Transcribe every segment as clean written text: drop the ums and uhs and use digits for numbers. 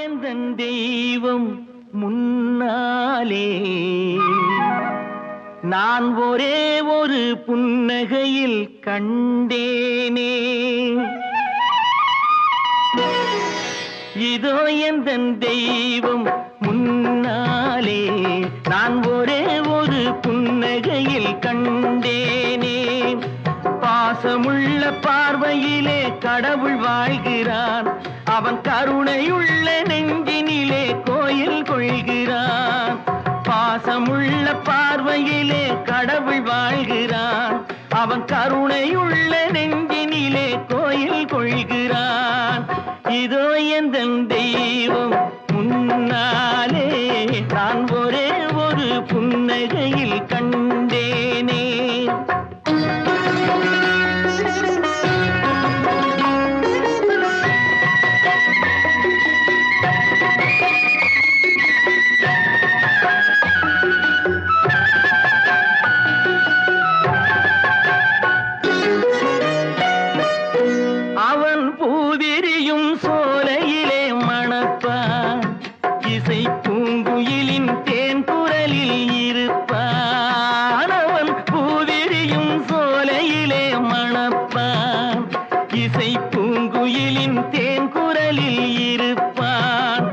எந்தன் தெய்வம் முன்னாலே நான் ஒரே ஒரு புன்னகையில் கண்டேனே. இதோ எந்தன் தெய்வம் முன்னாலே நான் ஒரே ஒரு புன்னகையில் கண்டேனே. பாசமுள்ள பார்வையிலே கடவுள் வாழ்கிறான், அவன் கருணையுள்ள நெஞ்சினிலே கோயில் கொள்கிறான். பாசமுள்ள பார்வையிலே கடவுள் வாழ்கிறான், அவன் கருணையுள்ள நெஞ்சினிலே கோயில் கொள்கிறான். இதோ எந்தன் தெய்வம் முன்னாலே நான் ஒரே ஒரு புன்னகையில் கண்டேனே. அவன் பூவிரியும் சோலையிலே மணப்பான், இசை பூங்குயிலின் தேன் குரலில் இருப்பான். அவன் பூவிரியும் சோலையிலே மணப்பான், இசை பூங்குயிலின் தேன் குரலில் இருப்பான்.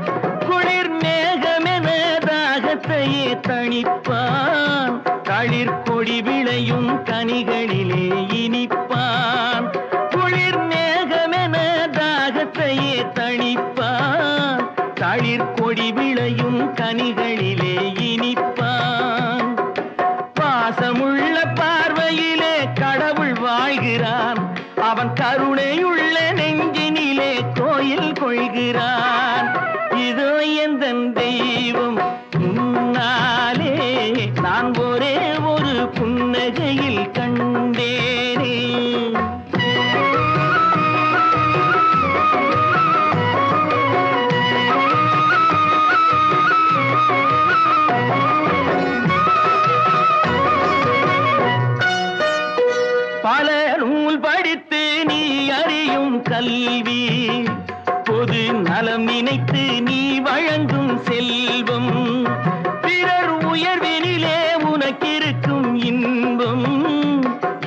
குளிர் மேகமென தாகத்தையே தணிப்பான், களிர் கொடி விளையும் கனிகளிலே இனிப்பான். குளிர் மேகமென தாகத்தையே தணிப்பான், களிர் கொடி விளையும் கனிகளிலே இனிப்பான். பாசமுள்ள பார்வையிலே கடவுள் வாழ்கிறான், அவன் கருணையுள்ள நெஞ்சினிலே கோயில் கொள்கிறான். இதோ எந்தன் தெய்வம் முன்னாலே நான் ஒரே ஒரு புன்னகையில் கண்டேனே. பல நூல் படித்து நீ அறியும் கல்வி, பொது நலம் நினைத்து நீ வழங்கும் செல்வம், பிறர் உயர்வினிலே உனக்கிருக்கும் இன்பம்,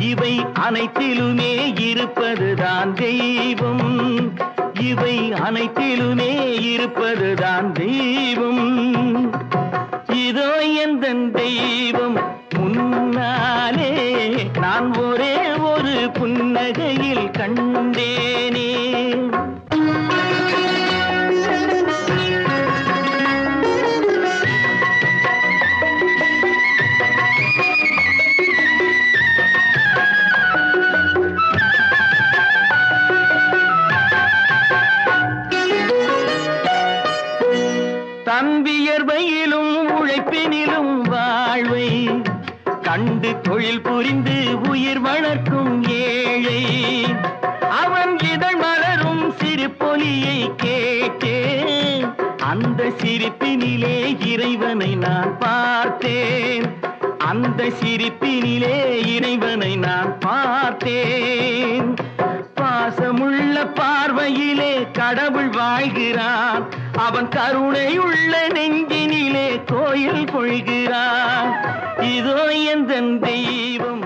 இவை அனைத்திலுமே இருப்பதுதான் தெய்வம், இவை அனைத்திலுமே இருப்பதுதான் தெய்வம். இதோ எந்தன் தெய்வம் முன்னாலே நான் ஒரே ஒரு புன்னகையில் கண்டேனே. தன் வியர்வையிலும் உழைப்பினிலும் வாழ்வை கண்டு தொழில் புரிந்து உயிர் வளர்க்கும் ஏழை, அவன் இதழ் மலரும் சிரிப்பொலியை கேட்டேன், அந்த சிரிப்பினிலே இறைவனை நான் பார்த்தேன், அந்த சிரிப்பினிலே இறைவனை நான் பார்த்தேன். பாசமுள்ள பார்வையிலே கடவுள் வாழ்கிறான், அவன் கருணையுள்ள நெஞ்சினிலே கோயில் கொள்கிறான். இதோ எந்தன் தெய்வம்